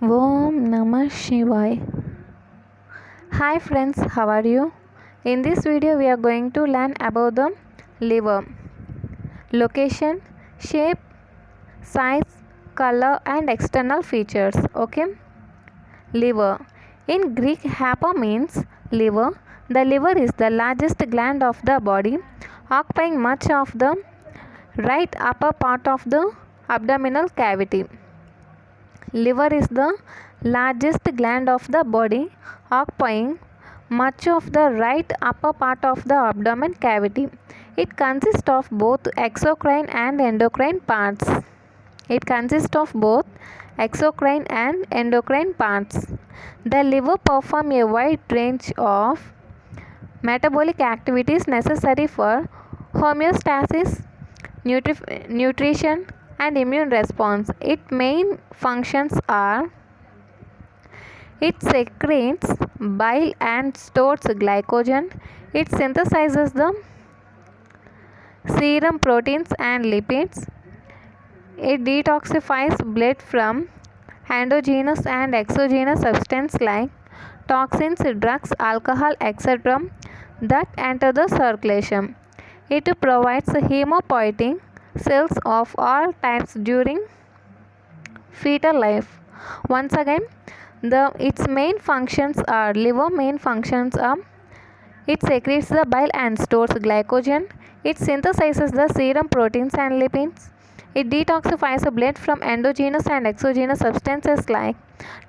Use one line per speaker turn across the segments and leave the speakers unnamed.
Om Namah Shivaya. Hi friends, how are you? In this video we are going to learn about the liver. Location, shape, size, color and external features. Okay. Liver. In Greek, hapa means liver. The liver is the largest gland of the body, occupying much of the right upper part of the abdominal cavity. Liver is the largest gland of the body, occupying much of the right upper part of the abdomen cavity. It consists of both exocrine and endocrine parts. The liver performs a wide range of metabolic activities necessary for homeostasis, nutrition and immune response. Its main functions are: it secretes bile and stores glycogen. It synthesizes the serum proteins and lipids. It detoxifies blood from endogenous and exogenous substances like toxins, drugs, alcohol, etc. that enter the circulation. It provides hematopoietic cells of all types during fetal life. Once again, its main functions are: it secretes the bile and stores glycogen. It synthesizes the serum proteins and lipids. It detoxifies the blood from endogenous and exogenous substances like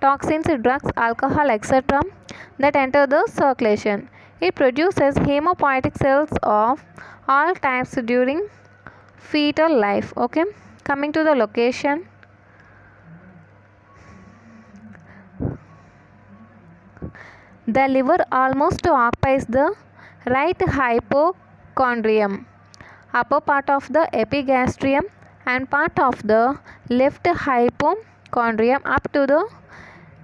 toxins, drugs, alcohol, etc. that enter the circulation. It produces hematopoietic cells of all types during fetal life. Okay, coming to the location. The liver almost occupies the right hypochondrium, upper part of the epigastrium and part of the left hypochondrium up to the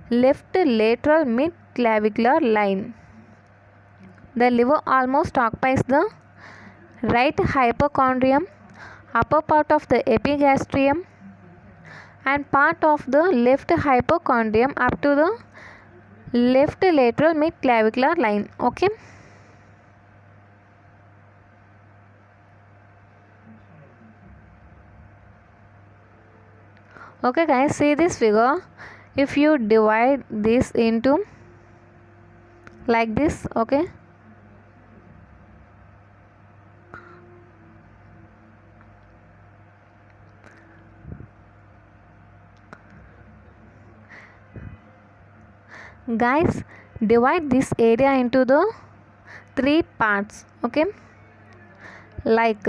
left lateral mid-clavicular line. The liver almost occupies the right hypochondrium, upper part of the epigastrium and part of the left hypochondrium up to the left lateral mid-clavicular line. Okay. Okay guys, see this figure. If you divide this into like this, okay, guys, divide this area into the three parts. Okay, like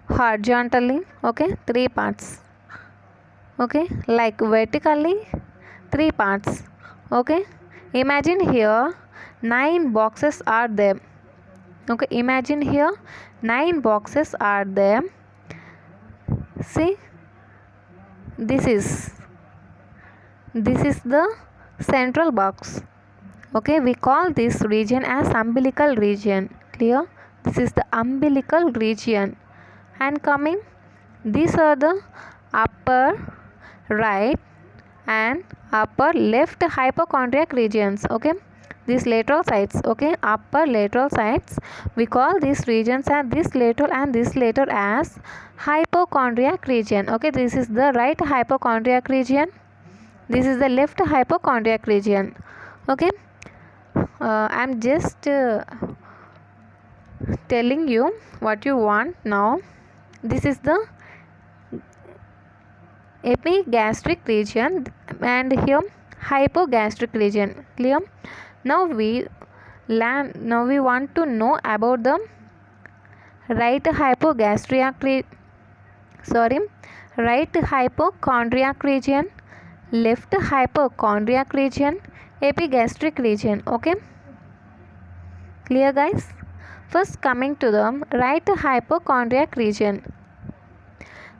horizontally, okay, three parts. Okay, like vertically, three parts. Okay, imagine here 9 boxes are there. Okay, imagine here 9 boxes are there. See, this is the central box. Okay, we call this region as umbilical region. Clear? This is the umbilical region. And coming, these are the upper right and upper left hypochondriac regions. Okay, these lateral sides. Okay, upper lateral sides, we call these regions as this lateral and this lateral as hypochondriac region. Okay, this is the right hypochondriac region, this is the left hypochondriac region. Okay, I'm just telling you what you want now. This is the epigastric region and here hypogastric region. Clear? Now we want to know about the right hypochondriac region, left hypochondriac region, epigastric region. Okay, clear guys? First, coming to the right hypochondriac region.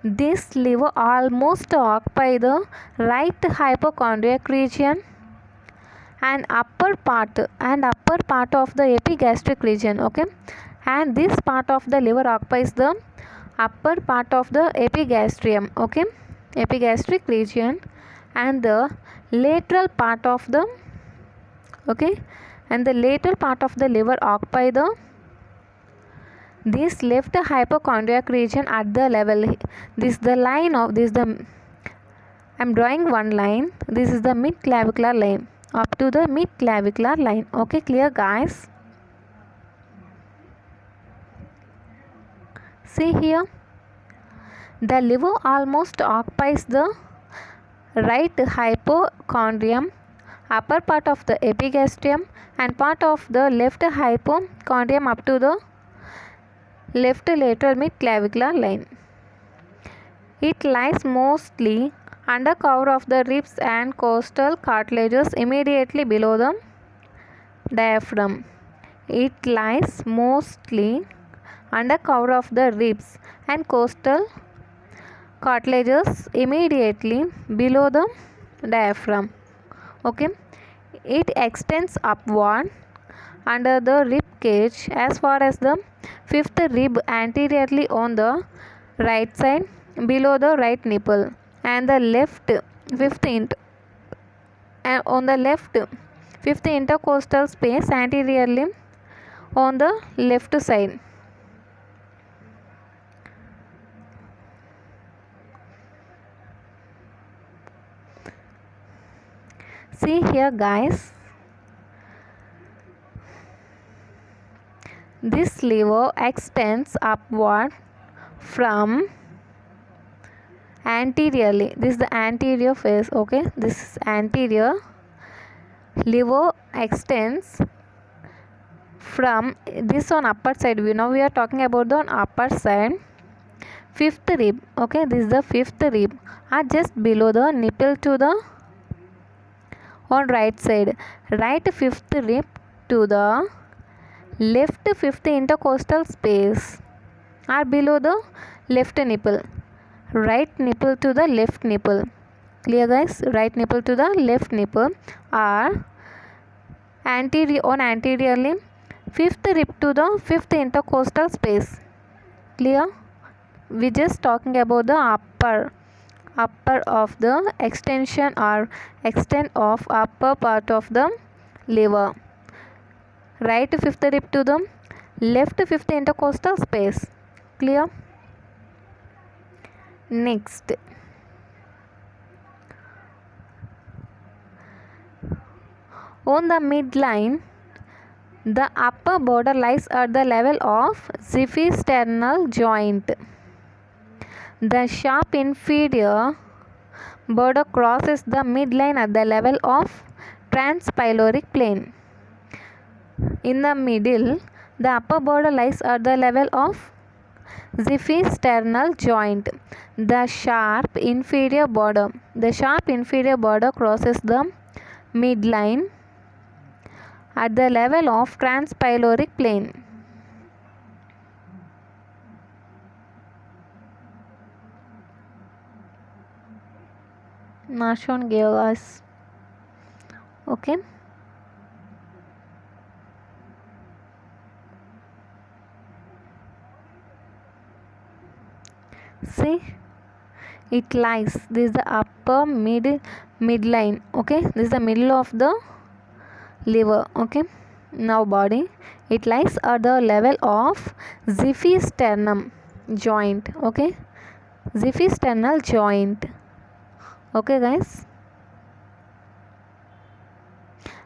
This liver almost occupy the right hypochondriac region and upper part of the epigastric region. Okay, and this part of the liver occupies the upper part of the epigastrium. Okay, epigastric region and the lateral part of the liver occupy this left hypochondriac region at the level. I'm drawing one line. This is the mid clavicular line, up to the mid clavicular line. Okay, clear guys? See here, the liver almost occupies the right hypochondrium, upper part of the epigastrium, and part of the left hypochondrium up to the left lateral mid clavicular line. It lies mostly under cover of the ribs and costal cartilages immediately below the diaphragm. It lies mostly under cover of the ribs and costal cartilages immediately below the diaphragm. Okay, it extends upward under the rib cage as far as the fifth rib anteriorly on the right side below the right nipple, and the fifth intercostal space anteriorly on the left side. See here guys, this liver extends upward from anteriorly. This is the anterior face. Okay, this is anterior. Liver extends from this on upper side. Now we are talking about the upper side. Fifth rib. Okay, this is the fifth rib, are just below the nipple to the on right side. Right fifth rib to the left fifth intercostal space are below the left nipple. Right nipple to the left nipple. Clear guys? Right nipple to the left nipple are anteriorly fifth rib to the fifth intercostal space. Clear? We just talking about the upper of the extension or extent of upper part of the liver. Right fifth rib to the left fifth intercostal space. Clear? Next, on the midline, the upper border lies at the level of xiphisternal joint. The sharp inferior border crosses the midline at the level of transpyloric plane. In the middle, the upper border lies at the level of xiphisternal joint. The sharp inferior border crosses the midline at the level of transpyloric plane. Not shown gave us. Okay. See, it lies. This is the upper midline. Okay, this is the middle of the liver. Okay, now body. It lies at the level of xiphisternum joint. Okay, xiphisternal joint. Okay, guys.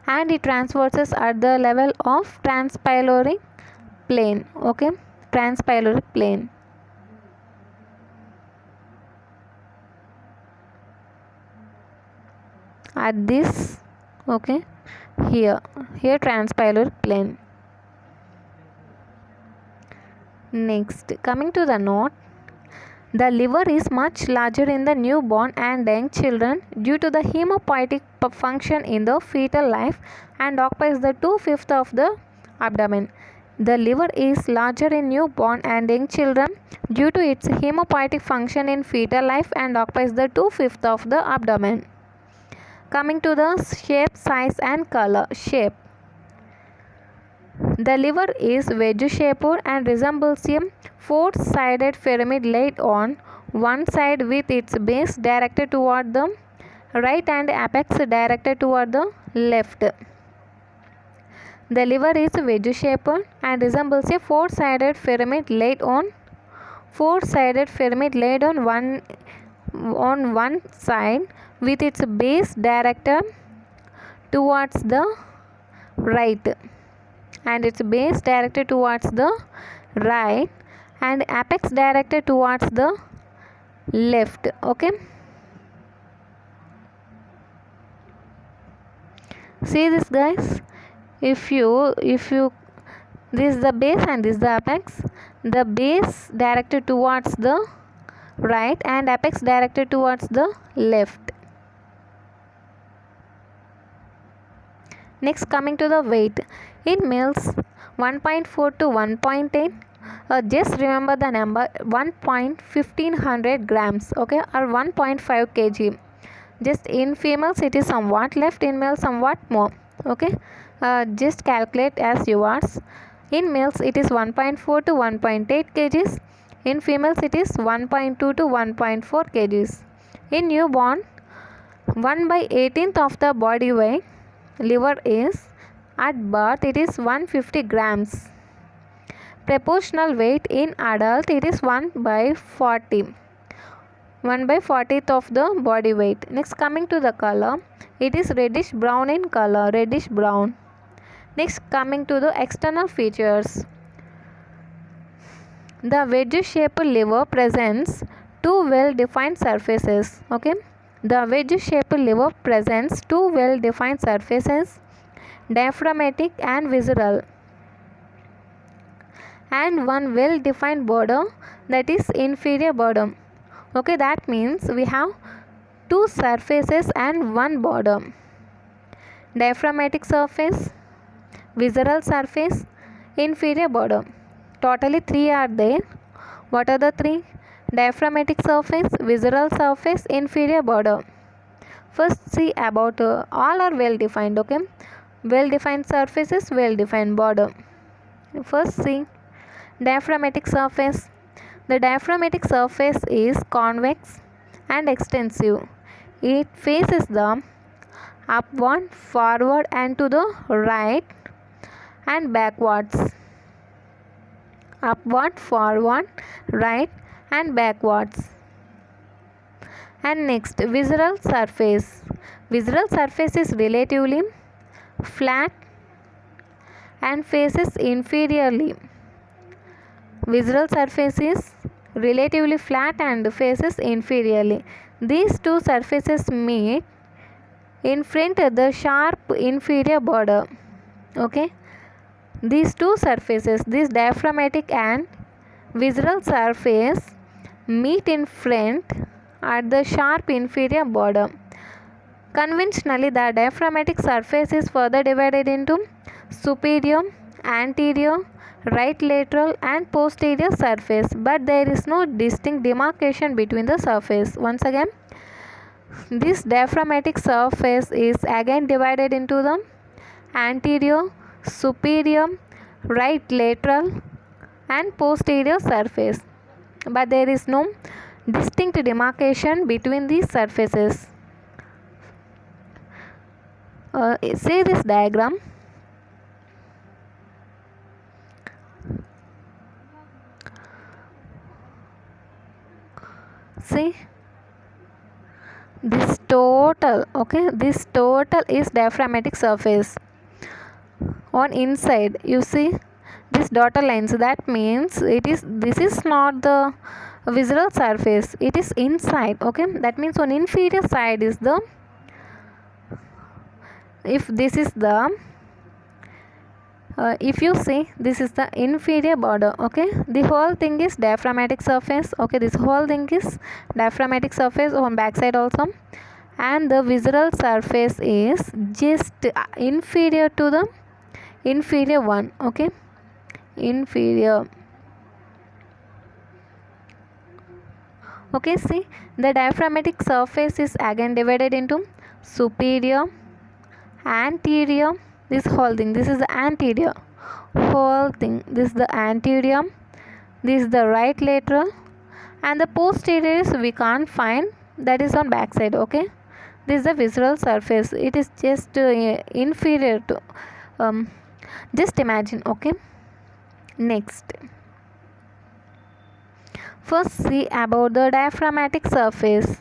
And it transverses at the level of transpyloric plane. Okay, transpyloric plane. At this, okay, here transpyloric plane. Next, coming to the note, the liver is much larger in the newborn and young children due to the hemopoietic function in the fetal life and occupies the 2/5 of the abdomen. The liver is larger in newborn and young children due to its hemopoietic function in fetal life and occupies the 2/5 of the abdomen. Coming to the shape, size and color. Shape. The liver is wedge-shaped and resembles a four-sided pyramid laid on one side with its base directed toward the right, and apex directed toward the left. The liver is wedge shaped and resembles a four-sided pyramid laid on one side, with its base directed towards the right, and its base directed towards the right, and apex directed towards the left. Okay, see this, guys. If you this is the base and this is the apex. The base directed towards the right and apex directed towards the left. Next, coming to the weight. In males, 1.4 to 1.8. Just remember the number 1.1500 grams, okay, or 1.5 kg. Just in females it is somewhat less, in males somewhat more, okay. Just calculate as yours. In males it is 1.4 to 1.8 kgs. In females it is 1.2 to 1.4 kgs. In newborn, 1/18th of the body weight liver is at birth it is 150 grams. Proportional weight in adult it is 1/40. 1/40th of the body weight. Next, coming to the color, it is reddish brown in color, reddish brown. Next, coming to the external features. The wedge shaped liver presents two well defined surfaces. Okay, the wedge shaped liver presents two well defined surfaces, diaphragmatic and visceral, and one well defined border, that is inferior border. Okay, that means we have two surfaces and one border. Diaphragmatic surface, visceral surface, inferior border. Totally three are there. What are the three? Diaphragmatic surface, visceral surface, inferior border. First, see about all are well defined. Okay, well defined surfaces, well defined border. First, see diaphragmatic surface. The diaphragmatic surface is convex and extensive. It faces the upward, forward, and to the right and backwards. Upward, forward, right, and backwards. And next, visceral surface. Visceral surface is relatively flat and faces inferiorly. Visceral surface is relatively flat and faces inferiorly. These two surfaces meet in front of the sharp inferior border. Okay, these two surfaces, this diaphragmatic and visceral surface, meet in front at the sharp inferior border. Conventionally, the diaphragmatic surface is further divided into superior, anterior, right lateral and posterior surface, but there is no distinct demarcation between the surface. Once again, this diaphragmatic surface is again divided into the anterior, superior, right lateral and posterior surface, but there is no distinct demarcation between these surfaces. See this diagram. See this total, okay, this total is diaphragmatic surface. On inside you see this dotted lines, that means this is not the visceral surface, it is inside. Okay, that means on inferior side is the, if this is the if you see this is the inferior border. Okay, the whole thing is diaphragmatic surface. Okay, this whole thing is diaphragmatic surface on back side also, and the visceral surface is just inferior to the inferior one. Okay, inferior. Okay, see the diaphragmatic surface is again divided into superior, anterior, this whole thing, this is the anterior whole thing, this is the anterior, this is the right lateral, and the posterior is we can't find, that is on back side. Okay, This is the visceral surface. It is just inferior to. Just imagine. Okay. Next. First, see about the diaphragmatic surface.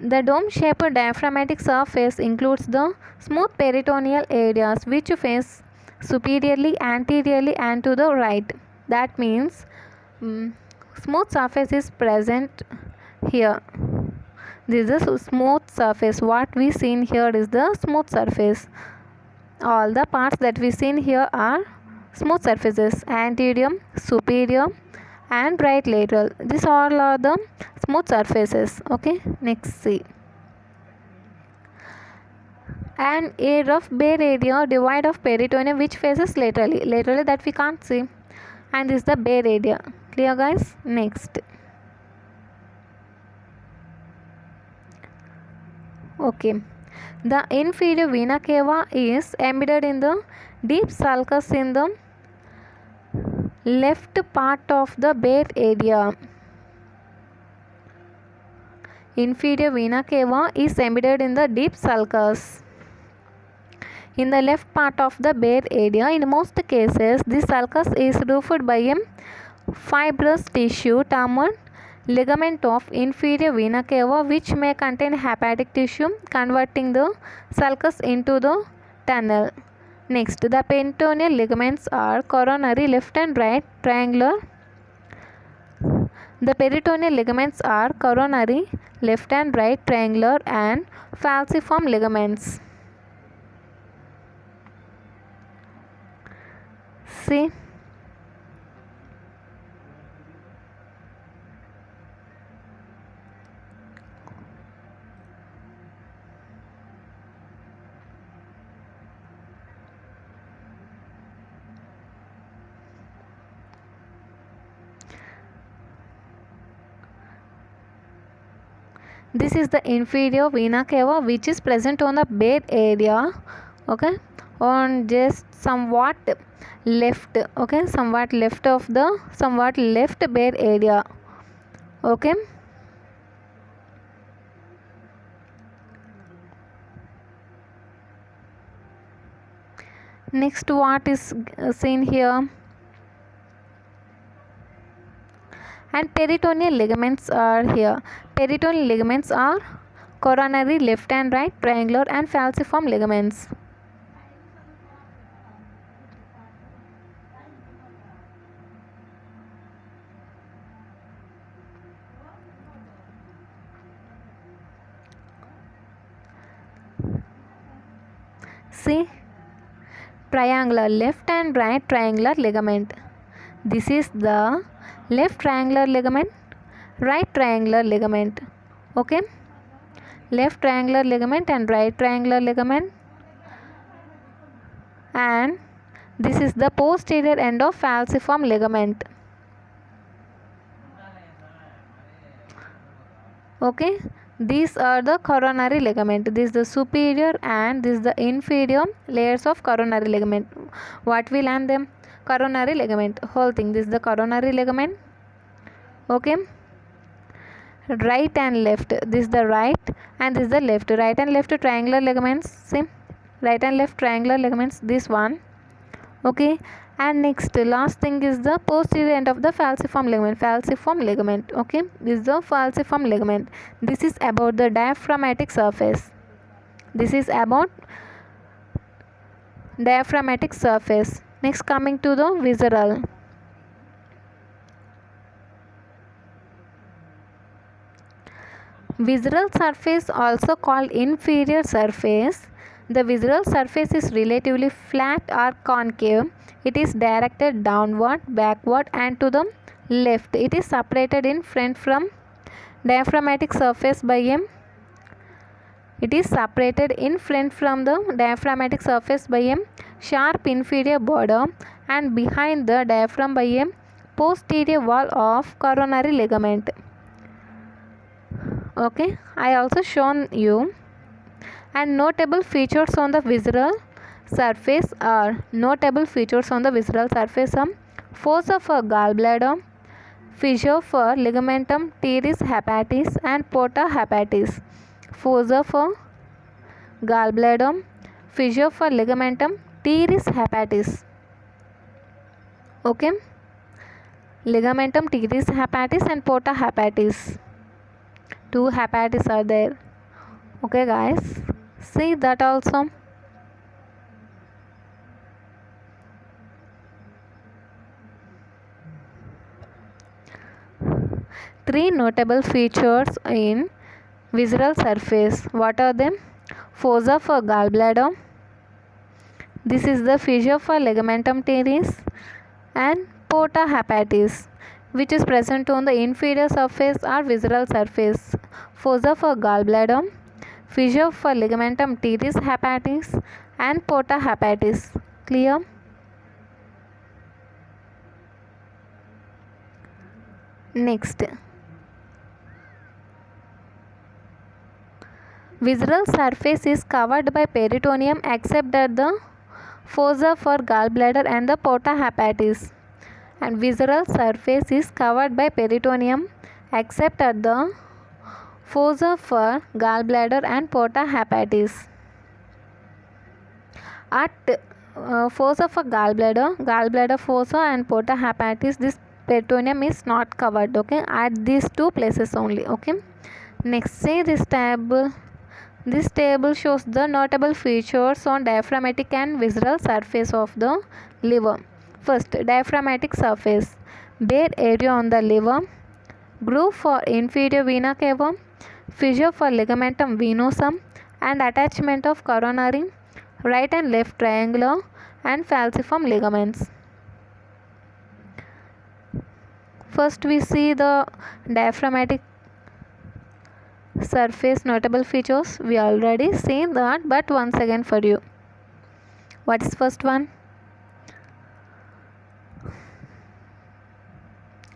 The dome-shaped diaphragmatic surface includes the smooth peritoneal areas which face superiorly, anteriorly, and to the right. That means smooth surface is present here. This is a smooth surface. What we seen here is the smooth surface. All the parts that we seen here are smooth surfaces: anterior, superior, and right lateral. These all are the smooth surfaces. Okay, next see. And a rough bare area divide of peritoneum which faces laterally that we can't see, and this is the bare area. Clear, guys? Next. Okay, the inferior vena cava is embedded in the deep sulcus in the left part of the bare area. Inferior vena cava is embedded in the deep sulcus in the left part of the bare area. In most cases, this sulcus is roofed by a fibrous tissue termed ligament of inferior vena cava, which may contain hepatic tissue, converting the sulcus into the tunnel. Next, the peritoneal ligaments are coronary, left and right, triangular. The peritoneal ligaments are coronary, left and right, triangular, and falciform ligaments. See. This is the inferior vena cava which is present on the bare area. Okay, on just somewhat left. Okay, somewhat left bare area. Okay. Next, what is seen here? And peritoneal ligaments are here. Peritoneal ligaments are coronary, left and right, triangular, and falciform ligaments. See, triangular, left and right triangular ligament. This is the left triangular ligament, right triangular ligament. Okay, left triangular ligament and right triangular ligament, and this is the posterior end of falciform ligament. Okay, these are the coronary ligament. This is the superior and this is the inferior layers of coronary ligament. What we learn them? Coronary ligament, whole thing. This is the coronary ligament. Okay, right and left. This is the right and this is the left. Right and left triangular ligaments. See, right and left triangular ligaments. This one. Okay, and next last thing is the posterior end of the falciform ligament. Okay, this is the falciform ligament. This is about the diaphragmatic surface. This is about diaphragmatic surface. Next, coming to the visceral. Visceral surface, also called inferior surface. The visceral surface is relatively flat or concave. It is directed downward, backward, and to the left. It is separated in front from diaphragmatic surface by a sharp inferior border, and behind the diaphragm by a posterior wall of coronary ligament. Okay, I also shown you. And notable features on the visceral surface are fossa of a gallbladder, Fissure for ligamentum teres hepatis and porta hepatis. Fossa for gallbladder. Fissure for ligamentum teres hepatis. Okay, ligamentum teres hepatis and porta hepatis. Two hepatis are there. Okay guys, see that also. Three notable features in visceral surface. What are them? Fossa for gallbladder. This is the fissure for ligamentum teres, and porta hepatis, which is present on the inferior surface or visceral surface. Fossa for gallbladder, fissure for ligamentum teres hepatis, and porta hepatis. Clear? Next, visceral surface is covered by peritoneum except at the fossa for gallbladder and the porta hepatis. And visceral surface is covered by peritoneum except at the fossa for gallbladder and porta hepatis. At fossa for gallbladder fossa and porta hepatis, this peritoneum is not covered. Okay, at these two places only. Okay, next, see this table. This table shows the notable features on diaphragmatic and visceral surface of the liver. First, diaphragmatic surface. Bare area on the liver. Groove for inferior vena cava. Fissure for ligamentum venosum and attachment of coronary, right and left triangular and falciform ligaments. First we see the diaphragmatic surface notable features. We already seen that, but once again for you. What is first one?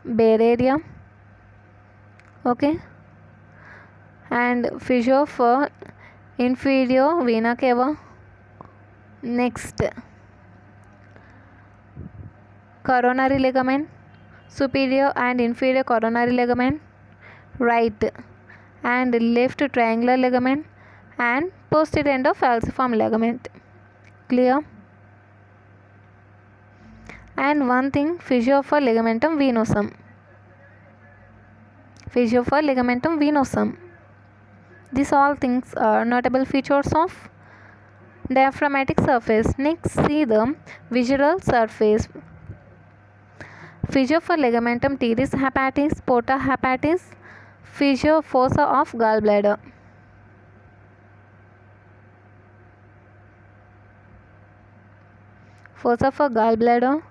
Bare area. Okay, and fissure for inferior vena cava. Next, coronary ligament, superior and inferior coronary ligament, right and left triangular ligament, and posterior end of falciform ligament. Clear? And one thing, fissure for ligamentum venosum. Fissure for ligamentum venosum. These all things are notable features of diaphragmatic surface. Next, see the visceral surface. Fissure for ligamentum teres hepatis, porta hepatis, fissure fossa of gallbladder. Fossa for gallbladder,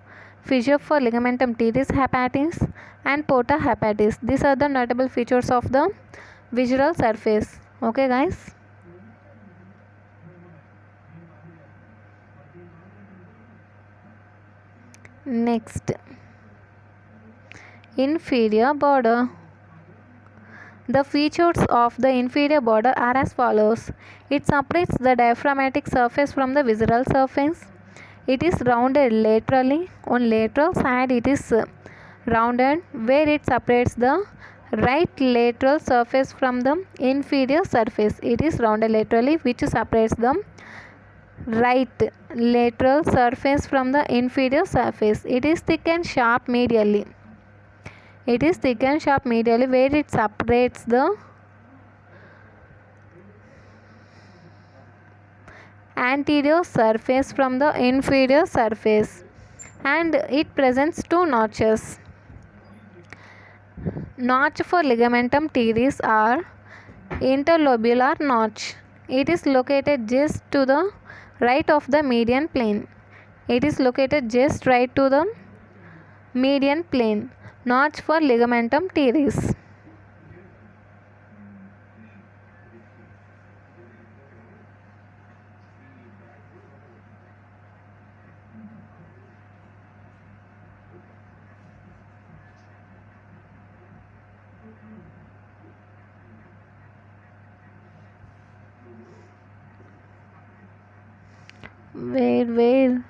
fissure for ligamentum teres hepatis and porta hepatis. These are the notable features of the visceral surface. Okay guys. Next, inferior border. The features of the inferior border are as follows. It separates the diaphragmatic surface from the visceral surface. It is rounded laterally. On lateral side it is rounded, where it separates the right lateral surface from the inferior surface. It is rounded laterally, which separates the right lateral surface from the inferior surface. It is thick and sharp medially. It is thick and sharp medially, where it separates the anterior surface from the inferior surface, and it presents two notches. Notch for ligamentum teres are interlobular notch. It is located just to the right of the median plane. It is located just right to the median plane. Notch for ligamentum teres. Where?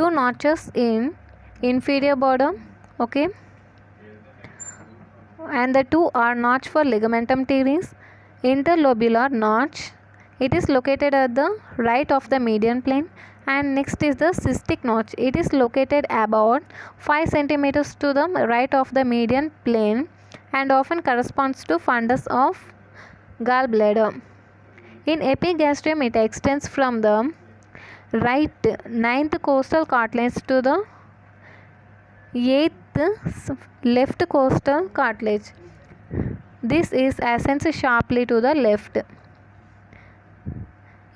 two notches in inferior border, okay, and the two are notch for ligamentum teres. Interlobular notch, it is located at the right of the median plane. And next is the cystic notch, it is located about 5 centimeters to the right of the median plane and often corresponds to fundus of gallbladder. In epigastrium, it extends from the right 9th costal cartilage to the 8th left costal cartilage. This is ascends sharply to the left.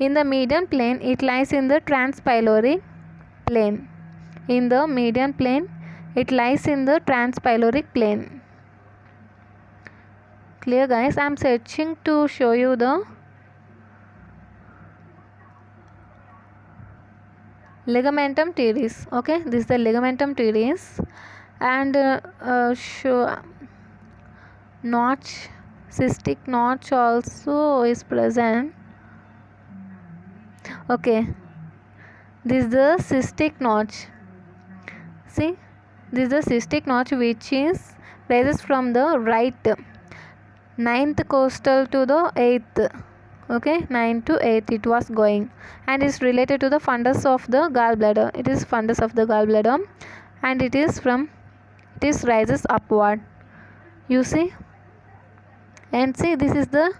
In the median plane, it lies in the transpyloric plane. In the median plane, it lies in the transpyloric plane. Clear, guys? I am searching to show you the ligamentum teres. Okay, this is the ligamentum teres, and notch, cystic notch also is present. Okay, this is the cystic notch. See, this is the cystic notch which is rises from the right 9th costal to the 8th. Okay, 9 to 8 it was going, and is related to the fundus of the gallbladder. It is fundus of the gallbladder, and it rises upward. You see, and see, this is the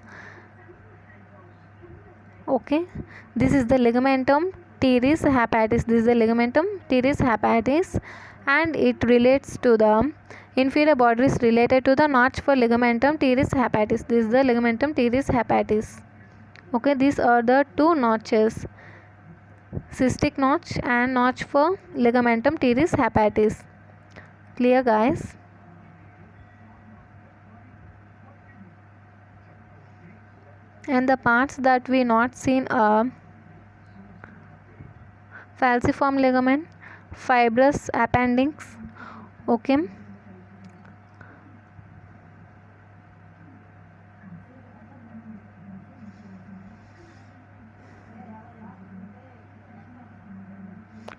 ligamentum teres hepatis. This is the ligamentum teres hepatis, and it relates to the inferior border is related to the notch for ligamentum teres hepatis. This is the ligamentum teres hepatis. Okay, these are the two notches, cystic notch and notch for ligamentum teres hepatis. Clear, guys? And the parts that we not seen are falciform ligament, fibrous appendix, okay,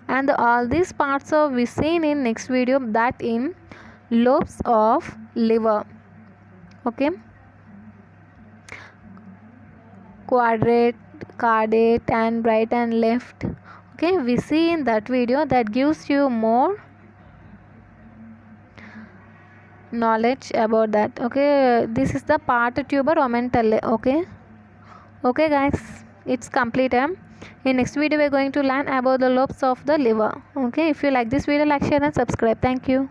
and all these parts are we seen in next video, that in lobes of liver. Okay, quadrate, caudate, and right and left. Okay, we see in that video, that gives you more knowledge about that. Okay, this is the part tuber omentale. Okay guys, it's complete. In next video we are going to learn about the lobes of the liver. Okay, if you like this video, like, share and subscribe. Thank you.